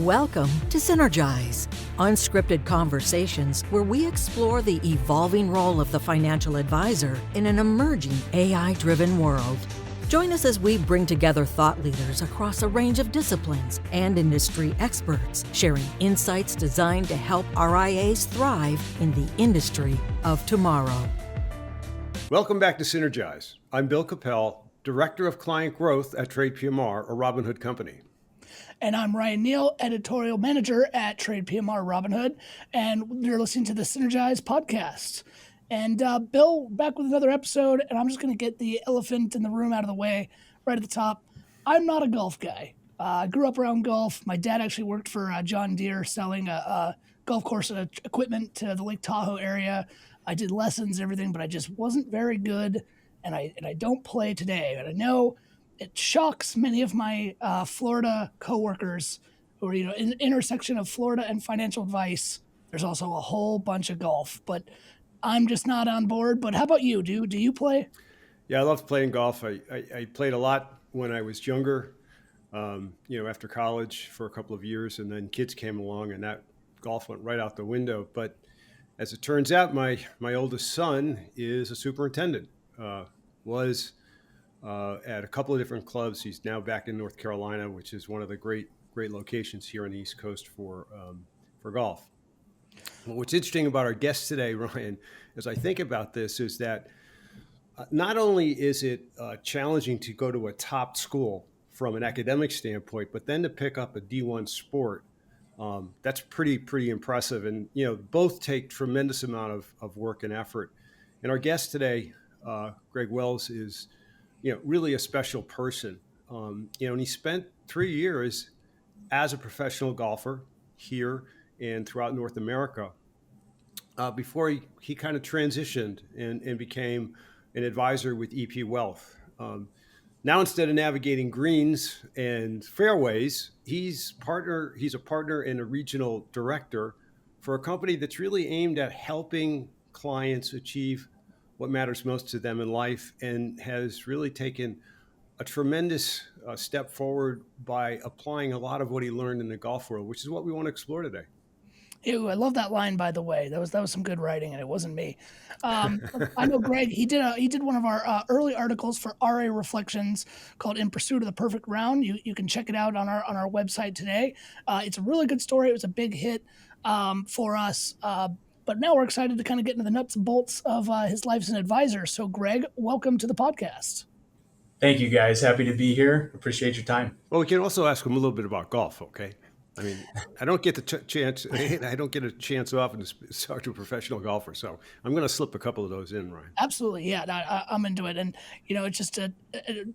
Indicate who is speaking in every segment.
Speaker 1: Welcome to Synergize, unscripted conversations where we explore the evolving role of the financial advisor in an emerging AI-driven world. Join us as we bring together thought leaders across a range of disciplines and industry experts, sharing insights designed to help RIAs thrive in the industry of tomorrow.
Speaker 2: Welcome back to Synergize. I'm Bill Capel, Director of Client Growth at TradePMR, a Robinhood company.
Speaker 3: And I'm Ryan Neal, Editorial Manager at TradePMR Robinhood, and you're listening to the Synergize podcast. And Bill, back with another episode, and I'm just going to get the elephant in the room out of the way right at the top. I'm not a golf guy. I grew up around golf. My dad actually worked for John Deere selling golf course equipment to the Lake Tahoe area. I did lessons and everything, but I just wasn't very good, and I don't play today. And I know it shocks many of my Florida coworkers who are, in the intersection of Florida and financial advice. There's also a whole bunch of golf, but I'm just not on board. But how about you? Do you play?
Speaker 2: Yeah, I loved playing golf. I played a lot when I was younger, after college for a couple of years, and then kids came along and that golf went right out the window. But as it turns out, my oldest son is a superintendent, was at a couple of different clubs. He's now back in North Carolina, which is one of the great locations here on the East Coast for golf. Well, what's interesting about our guest today, Ryan, as I think about this, is that not only is it challenging to go to a top school from an academic standpoint, but then to pick up a D1 sport, that's pretty impressive. And, both take tremendous amount of work and effort. And our guest today, Greg Wells, is really a special person. And he spent 3 years as a professional golfer here and throughout North America before he kind of transitioned and became an advisor with EP Wealth. Now, instead of navigating greens and fairways, he's a partner and a regional director for a company that's really aimed at helping clients achieve what matters most to them in life, and has really taken a tremendous step forward by applying a lot of what he learned in the golf world, which is what we want to explore today.
Speaker 3: Ew, I love that line, by the way. That was some good writing, and it wasn't me. I know Greg. He did one of our early articles for RA Reflections called "In Pursuit of the Perfect Round." You can check it out on our website today. It's a really good story. It was a big hit for us. But now we're excited to kind of get into the nuts and bolts of his life as an advisor. So, Greg, welcome to the podcast.
Speaker 4: Thank you, guys. Happy to be here. Appreciate your time.
Speaker 2: Well, we can also ask him a little bit about golf, okay? I mean, I don't get the chance. I don't get a chance often to talk to a professional golfer, so I'm going to slip a couple of those in, Ryan.
Speaker 3: Absolutely, yeah. I'm into it, and it's just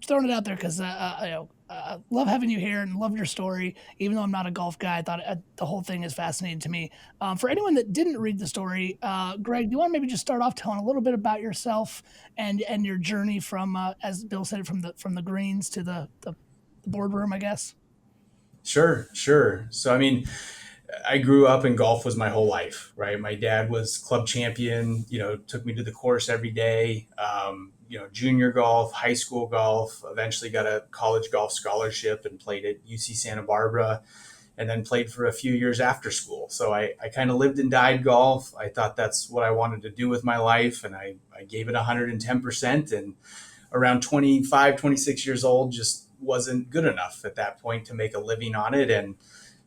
Speaker 3: throwing it out there because I love having you here and love your story. Even though I'm not a golf guy, I thought the whole thing is fascinating to me. For anyone that didn't read the story, Greg, do you want to maybe just start off telling a little bit about yourself and your journey from, as Bill said, from the greens to the boardroom, I guess?
Speaker 4: Sure. So, I grew up and golf was my whole life, right? My dad was club champion, took me to the course every day, junior golf, high school golf, eventually got a college golf scholarship and played at UC Santa Barbara, and then played for a few years after school. So I kind of lived and died golf. I thought that's what I wanted to do with my life, and I gave it 110%. And around 25, 26 years old, just wasn't good enough at that point to make a living on it, and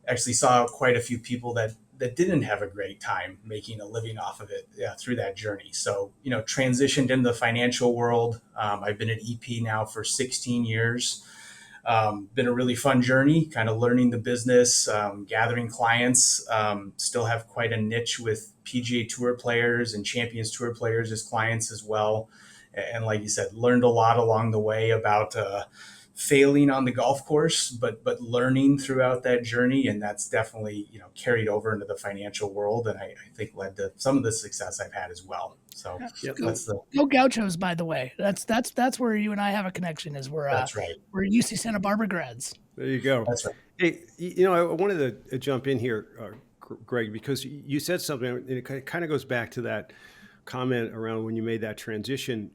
Speaker 4: actually saw quite a few people that didn't have a great time making a living off of it through that journey. So, transitioned into the financial world. I've been at EP now for 16 years. Been a really fun journey, kind of learning the business, gathering clients, still have quite a niche with PGA Tour players and Champions Tour players as clients as well. And like you said, learned a lot along the way about failing on the golf course, but learning throughout that journey. And that's definitely, carried over into the financial world. And I think led to some of the success I've had as well. So
Speaker 3: Go Gauchos, by the way. That's where you and I have a connection, is
Speaker 4: that's right. We're
Speaker 3: UC Santa Barbara grads.
Speaker 2: There you go.
Speaker 4: That's right.
Speaker 2: Hey, I wanted to jump in here, Greg, because you said something, and it kind of goes back to that comment around when you made that transition.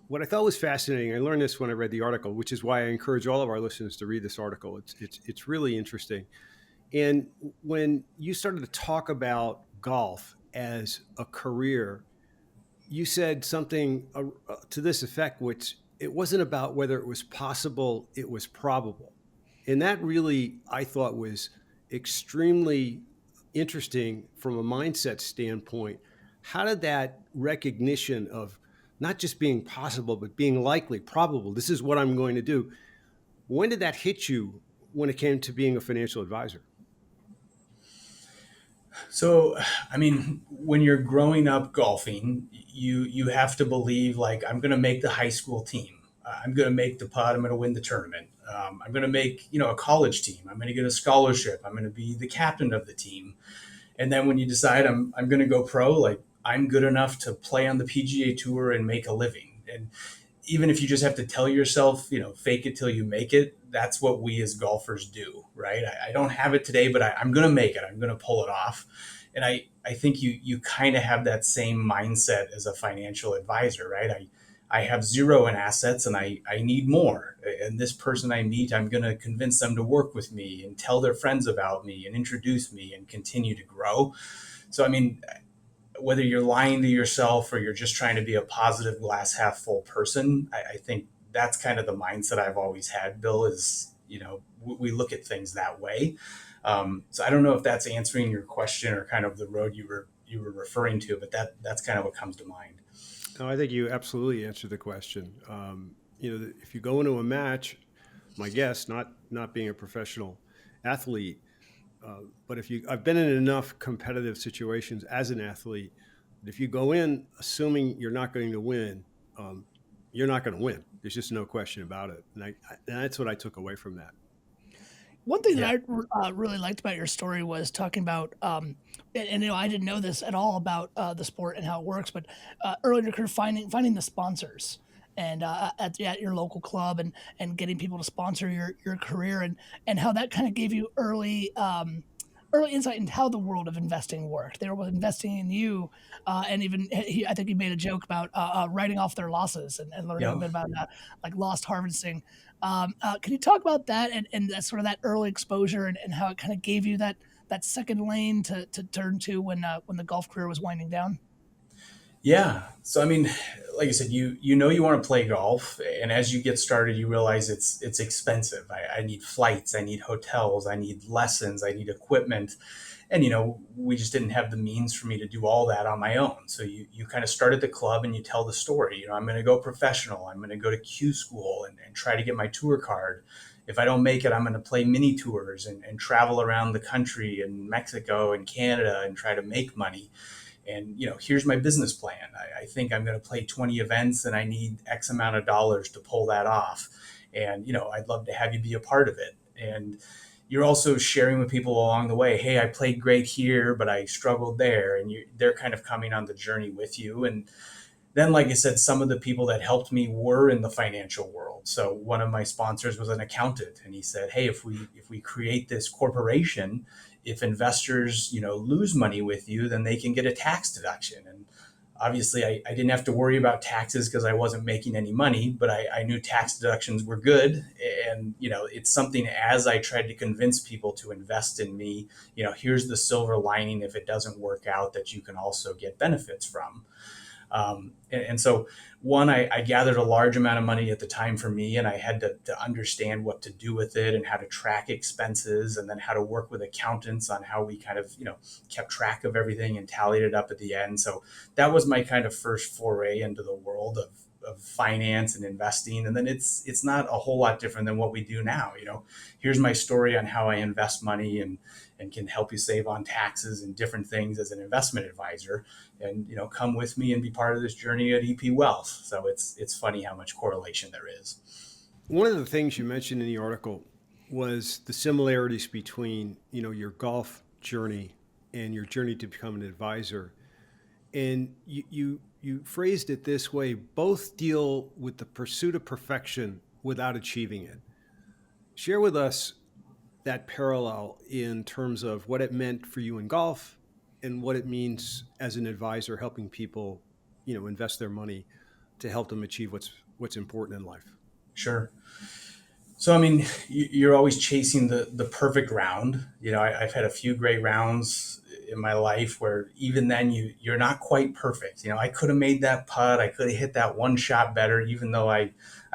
Speaker 2: What I thought was fascinating, I learned this when I read the article, which is why I encourage all of our listeners to read this article. It's really interesting, And when you started to talk about golf as a career, you said something to this effect, which it wasn't about whether it was possible, it was probable. And that really, I thought, was extremely interesting from a mindset standpoint. How did that recognition of not just being possible, but being likely, probable, this is what I'm going to do, when did that hit you when it came to being a financial advisor?
Speaker 4: So, I mean, when you're growing up golfing, you have to believe like I'm going to make the high school team. I'm going to make the putt. I'm going to win the tournament. I'm going to make a college team. I'm going to get a scholarship. I'm going to be the captain of the team. And then when you decide I'm going to go pro, like I'm good enough to play on the PGA Tour and make a living. And even if you just have to tell yourself, fake it till you make it, that's what we as golfers do, right? I don't have it today, but I'm going to make it. I'm going to pull it off. And I think you kind of have that same mindset as a financial advisor, right? I have zero in assets and I need more. And this person I meet, I'm going to convince them to work with me and tell their friends about me and introduce me and continue to grow. So, I mean, whether you're lying to yourself or you're just trying to be a positive glass half full person, I think that's kind of the mindset I've always had, Bill, is, we look at things that way. So I don't know if that's answering your question or kind of the road you were referring to, but that's kind of what comes to mind.
Speaker 2: No, I think you absolutely answered the question. If you go into a match, my guess, not being a professional athlete, but I've been in enough competitive situations as an athlete that if you go in assuming you're not going to win, you're not going to win. There's just no question about it. And that's what I took away from that.
Speaker 3: One thing
Speaker 4: Yeah.
Speaker 3: that I really liked about your story was talking about, and I didn't know this at all about the sport and how it works, but early in your career, finding the sponsors and at your local club and getting people to sponsor your career and how that kind of gave you early insight into how the world of investing worked. They were investing in you, and even I think he made a joke about writing off their losses and learning a
Speaker 4: Yeah.
Speaker 3: bit about like lost harvesting. Can you talk about that and that sort of that early exposure and how it kind of gave you that second lane to turn to when the golf career was winding down?
Speaker 4: Yeah. So I mean, like I said, you want to play golf, and as you get started, you realize it's expensive. I need flights, I need hotels, I need lessons, I need equipment, and we just didn't have the means for me to do all that on my own. So you kind of start at the club and you tell the story. I'm going to go professional. I'm going to go to Q school and try to get my tour card. If I don't make it, I'm going to play mini tours and travel around the country and Mexico and Canada and try to make money. And here's my business plan. I think I'm going to play 20 events and I need X amount of dollars to pull that off. And I'd love to have you be a part of it. And you're also sharing with people along the way, hey, I played great here, but I struggled there. And they're kind of coming on the journey with you. And then, like I said, some of the people that helped me were in the financial world. So one of my sponsors was an accountant, and he said, hey, if we create this corporation, if investors lose money with you, then they can get a tax deduction. And obviously I didn't have to worry about taxes because I wasn't making any money, but I knew tax deductions were good. And it's something, as I tried to convince people to invest in me, here's the silver lining if it doesn't work out, that you can also get benefits from. And so, one, I gathered a large amount of money at the time for me, and I had to understand what to do with it and how to track expenses, and then how to work with accountants on how we kind of, kept track of everything and tallied it up at the end. So that was my kind of first foray into the world of finance and investing. And then it's not a whole lot different than what we do now. Here's my story on how I invest money and can help you save on taxes and different things as an investment advisor. And come with me and be part of this journey at EP Wealth. So it's funny how much correlation there is.
Speaker 2: One of the things you mentioned in the article was the similarities between, your golf journey and your journey to become an advisor. And you phrased it this way: both deal with the pursuit of perfection without achieving it. Share with us that parallel in terms of what it meant for you in golf and what it means as an advisor helping people, invest their money to help them achieve what's important in life.
Speaker 4: Sure. So, I mean, you're always chasing the perfect round. I've had a few great rounds in my life where even then you're not quite perfect. I could have made that putt. I could have hit that one shot better, even though I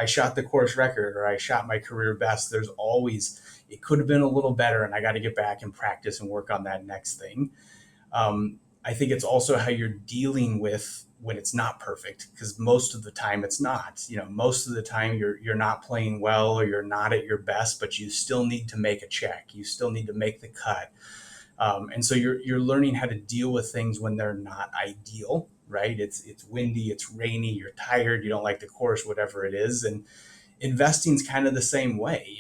Speaker 4: shot the course record or I shot my career best. There's always, it could have been a little better, and I got to get back and practice and work on that next thing. I think it's also how you're dealing with when it's not perfect, because most of the time it's not. Most of the time you're not playing well or you're not at your best, but you still need to make a check. You still need to make the cut, and so you're learning how to deal with things when they're not ideal. Right? It's windy, it's rainy, you're tired, you don't like the course, whatever it is, and investing's kind of the same way.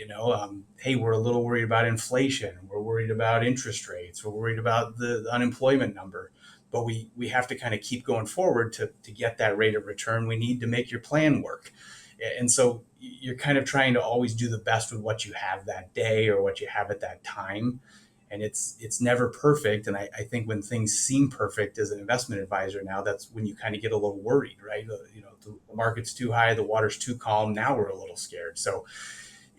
Speaker 4: Hey, we're a little worried about inflation, we're worried about interest rates, we're worried about the unemployment number, but we have to kind of keep going forward to get that rate of return. We need to make your plan work. And so you're kind of trying to always do the best with what you have that day or what you have at that time. And it's never perfect. And I think when things seem perfect as an investment advisor now, that's when you kind of get a little worried, right? The market's too high, the water's too calm. Now we're a little scared. So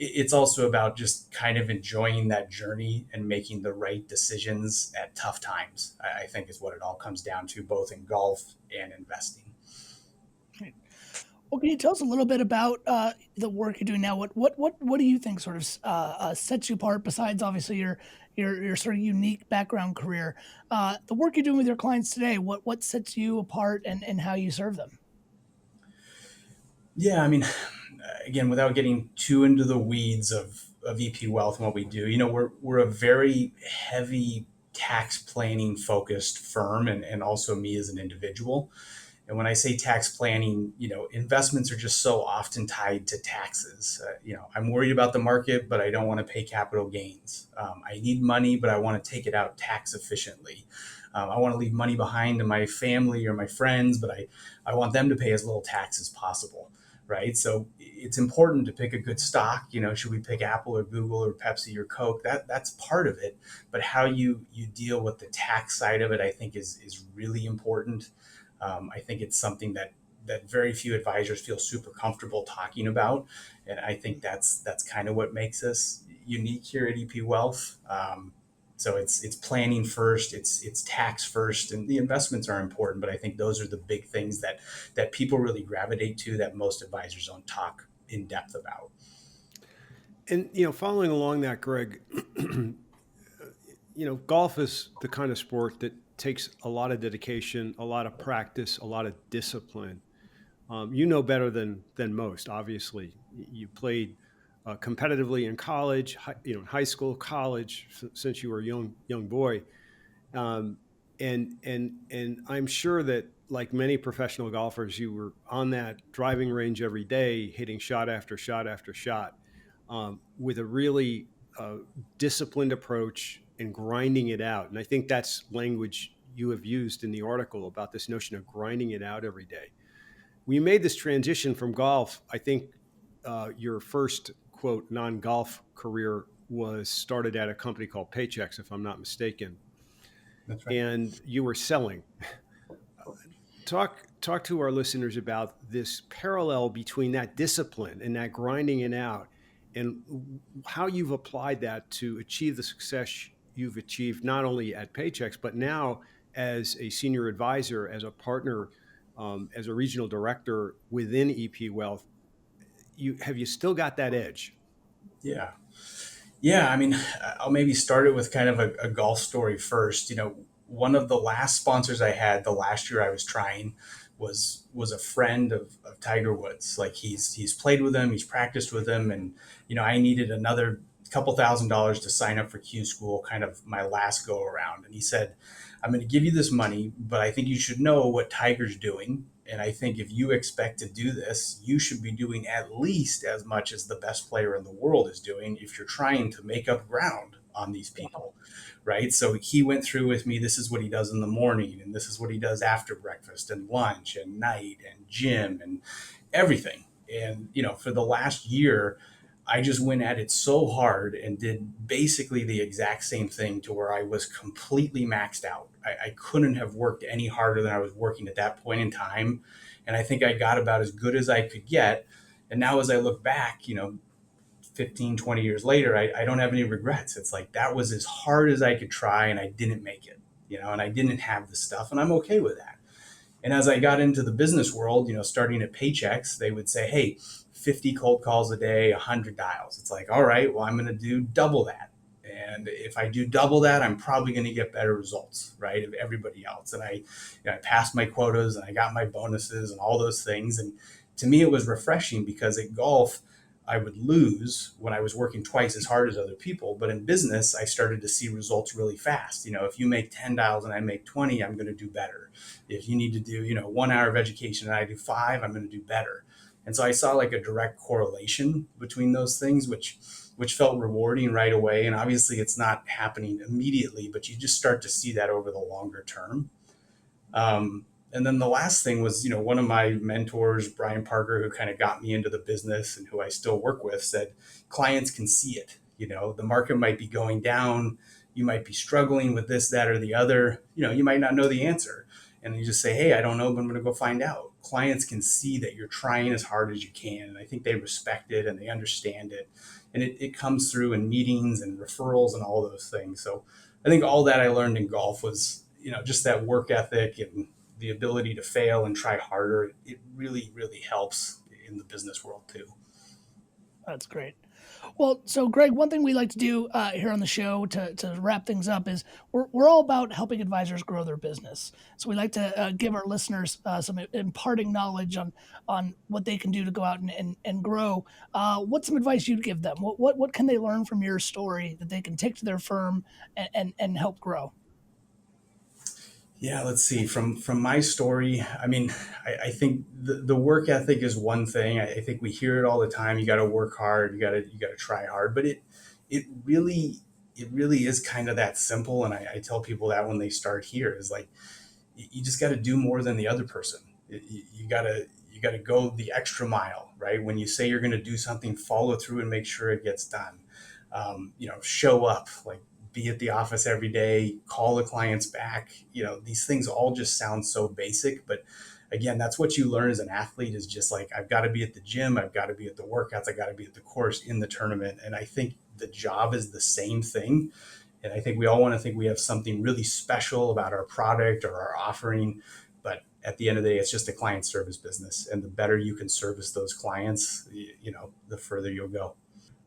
Speaker 4: it's also about just kind of enjoying that journey and making the right decisions at tough times. I think is what it all comes down to, both in golf and investing.
Speaker 3: Well, can you tell us a little bit about the work you're doing now? What do you think sort of sets you apart, besides obviously your sort of unique background career? The work you're doing with your clients today, what sets you apart and how you serve them?
Speaker 4: Yeah, I mean, again, without getting too into the weeds of EP Wealth and what we do, we're a very heavy tax planning focused firm, and also me as an individual. And when I say tax planning, investments are just so often tied to taxes. I'm worried about the market, but I don't want to pay capital gains. I need money, but I want to take it out tax efficiently. I want to leave money behind to my family or my friends, but I want them to pay as little tax as possible. Right. So it's important to pick a good stock. Should we pick Apple or Google or Pepsi or Coke? That's part of it. But how you deal with the tax side of it, I think is really important. I think it's something that very few advisors feel super comfortable talking about, and I think that's kind of what makes us unique here at EP Wealth. So it's planning first, it's tax first, and the investments are important. But I think those are the big things that people really gravitate to, that most advisors don't talk in depth about.
Speaker 2: And following along that, Greg, golf is the kind of sport that takes a lot of dedication, a lot of practice, a lot of discipline. Better than most. Obviously, you played competitively in college, high school, college, since you were a young boy, and I'm sure that, like many professional golfers, you were on that driving range every day, hitting shot after shot after shot, with a really disciplined approach and grinding it out. And I think that's language you have used in the article about this notion of grinding it out every day. When you made this transition from golf, I think your first, quote, non-golf career was started at a company called Paychex, if I'm not mistaken.
Speaker 4: That's right.
Speaker 2: And you were selling. Talk to our listeners about this parallel between that discipline and that grinding it out, and how you've applied that to achieve the success you've achieved, not only at Paychex, but now as a senior advisor, as a partner, as a regional director within EP Wealth. Have you still got that edge?
Speaker 4: Yeah. Yeah, I mean, I'll maybe start it with kind of a golf story first. One of the last sponsors I had the last year I was trying was a friend of Tiger Woods. Like he's played with him, he's practiced with him, and I needed another couple $1,000s to sign up for Q school, kind of my last go around. And he said, "I'm going to give you this money, but I think you should know what Tiger's doing. And I think if you expect to do this, you should be doing at least as much as the best player in the world is doing if you're trying to make up ground on these people." Right. So he went through with me, this is what he does in the morning, and this is what he does after breakfast and lunch and night and gym and everything. And, for the last year, I just went at it so hard and did basically the exact same thing to where I was completely maxed out. I couldn't have worked any harder than I was working at that point in time. And I think I got about as good as I could get. And now as I look back, 15, 20 years later, I don't have any regrets. It's like, that was as hard as I could try and I didn't make it, and I didn't have the stuff, and I'm okay with that. And as I got into the business world, starting at Paychecks, they would say, hey, 50 cold calls a day, 100 dials. It's like, all right, well, I'm going to do double that. And if I do double that, I'm probably going to get better results, right, of everybody else. And I passed my quotas and I got my bonuses and all those things. And to me, it was refreshing because at golf, I would lose when I was working twice as hard as other people. But in business, I started to see results really fast. If you make 10 dials and I make 20, I'm going to do better. If you need to do, 1 hour of education and I do 5, I'm going to do better. And so I saw like a direct correlation between those things, which felt rewarding right away. And obviously it's not happening immediately, but you just start to see that over the longer term. And then the last thing was, one of my mentors, Brian Parker, who kind of got me into the business and who I still work with, said clients can see it. The market might be going down. You might be struggling with this, that, or the other. You might not know the answer. And you just say, hey, I don't know, but I'm going to go find out. Clients can see that you're trying as hard as you can. And I think they respect it and they understand it. And it comes through in meetings and referrals and all those things. So I think all that I learned in golf was, just that work ethic and the ability to fail and try harder. It really, really helps in the business world too.
Speaker 3: That's great. Well, so Greg, one thing we like to do here on the show to wrap things up is we're all about helping advisors grow their business. So we like to give our listeners some imparting knowledge on what they can do to go out and grow. What's some advice you'd give them? What can they learn from your story that they can take to their firm and help grow?
Speaker 4: Yeah, let's see. From my story, I mean, I think the work ethic is one thing. I think we hear it all the time. You got to work hard. You got to try hard. But it really is kind of that simple. And I tell people that when they start here is like, you just got to do more than the other person. You got to go the extra mile, right? When you say you're going to do something, follow through and make sure it gets done. Show up, like, be at the office every day, call the clients back. These things all just sound so basic, but again, that's what you learn as an athlete is just like, I've got to be at the gym. I've got to be at the workouts. I got to be at the course in the tournament. And I think the job is the same thing. And I think we all want to think we have something really special about our product or our offering. But at the end of the day, it's just a client service business. And the better you can service those clients, the further you'll go.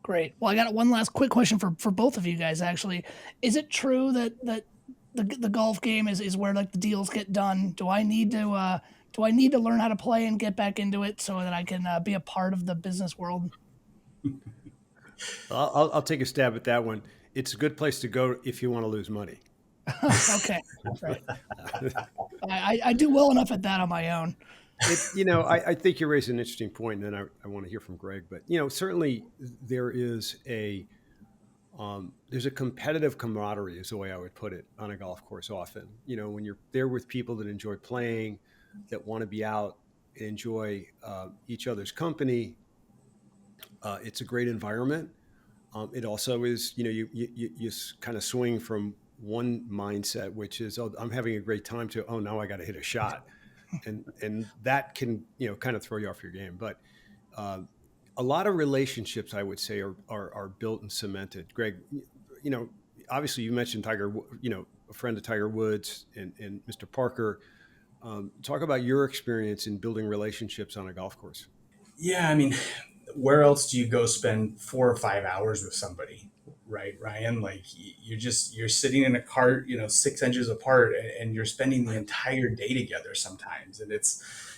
Speaker 3: Great. Well, I got one last quick question for both of you guys, actually. Is it true that the golf game is where like the deals get done? Do I need to learn how to play and get back into it so that I can be a part of the business world?
Speaker 2: I'll take a stab at that one. It's a good place to go if you want to lose money.
Speaker 3: Okay. Right. I do well enough at that on my own.
Speaker 2: I think you raised an interesting point, and then I want to hear from Greg. But certainly there is there's a competitive camaraderie, is the way I would put it, on a golf course. Often, when you're there with people that enjoy playing, that want to be out, enjoy each other's company, it's a great environment. It also is, you kind of swing from one mindset, which is, oh, I'm having a great time, to, oh, now I got to hit a shot. And that can, kind of throw you off your game. But a lot of relationships, I would say, are built and cemented. Greg, obviously you mentioned Tiger, a friend of Tiger Woods and Mr. Parker. Talk about your experience in building relationships on a golf course.
Speaker 4: Yeah, I mean, where else do you go spend 4 or 5 hours with somebody, right, Ryan? Like you're sitting in a cart, 6 inches apart, and you're spending the entire day together sometimes. And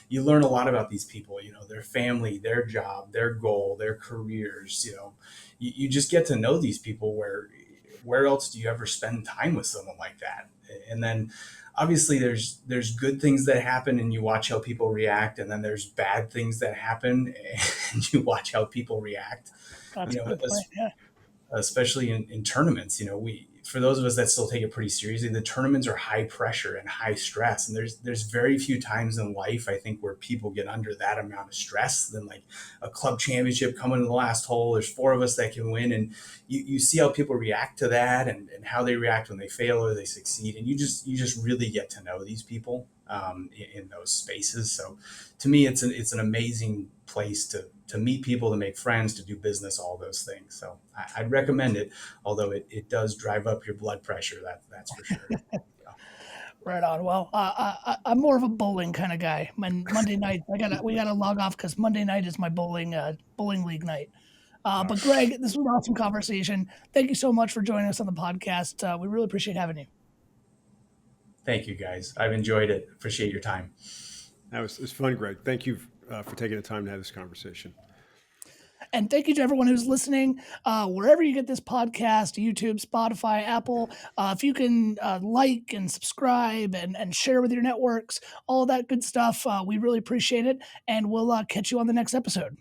Speaker 4: you learn a lot about these people, their family, their job, their goal, their careers. You just get to know these people. Where else do you ever spend time with someone like that? And then obviously there's good things that happen and you watch how people react, and then there's bad things that happen and you watch how people react.
Speaker 3: That's a good point. Yeah.
Speaker 4: Especially in tournaments, for those of us that still take it pretty seriously, the tournaments are high pressure and high stress. And there's very few times in life, I think, where people get under that amount of stress than like a club championship coming to the last hole. There's 4 of us that can win. And you see how people react to that and how they react when they fail or they succeed. And you just really get to know these people in those spaces. So to me, it's an amazing place to to meet people, to make friends, to do business, all those things. So I'd recommend it, although it does drive up your blood pressure. That's for sure.
Speaker 3: Right on. Well, I'm more of a bowling kind of guy. Monday night, we gotta log off because Monday night is my bowling league night. But Greg, this was an awesome conversation. Thank you so much for joining us on the podcast. We really appreciate having you.
Speaker 4: Thank you, guys. I've enjoyed it. Appreciate your time.
Speaker 2: It's fun, Greg. Thank you for taking the time to have this conversation.
Speaker 3: And thank you to everyone who's listening, wherever you get this podcast, YouTube, Spotify, Apple. If you can like and subscribe and share with your networks, all of that good stuff, we really appreciate it. And we'll catch you on the next episode.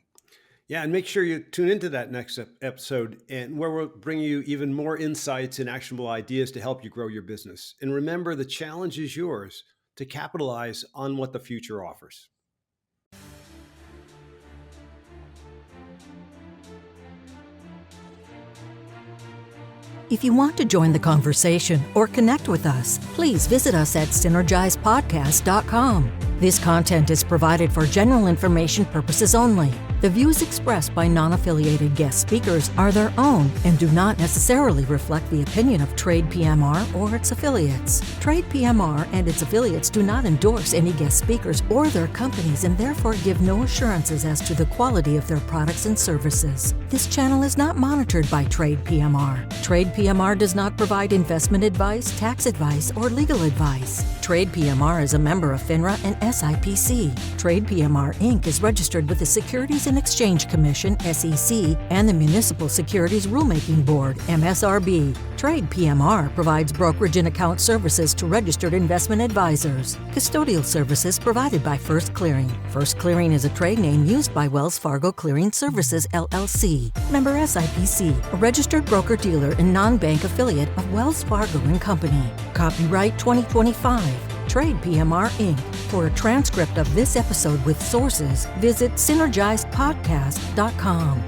Speaker 2: Yeah, and make sure you tune into that next episode, and where we'll bring you even more insights and actionable ideas to help you grow your business. And remember, the challenge is yours to capitalize on what the future offers.
Speaker 1: If you want to join the conversation or connect with us, please visit us at synergizepodcast.com. This content is provided for general information purposes only. The views expressed by non-affiliated guest speakers are their own and do not necessarily reflect the opinion of TradePMR or its affiliates. TradePMR and its affiliates do not endorse any guest speakers or their companies and therefore give no assurances as to the quality of their products and services. This channel is not monitored by TradePMR. TradePMR does not provide investment advice, tax advice, or legal advice. TradePMR is a member of FINRA and SIPC. TradePMR Inc. is registered with the Securities and Exchange Commission, SEC, and the Municipal Securities Rulemaking Board, MSRB. TradePMR provides brokerage and account services to registered investment advisors. Custodial services provided by First Clearing. First Clearing is a trade name used by Wells Fargo Clearing Services, LLC. Member SIPC, a registered broker-dealer and non-bank affiliate of Wells Fargo & Company. Copyright 2025. TradePMR Inc. For a transcript of this episode with sources, visit synergizepodcast.com.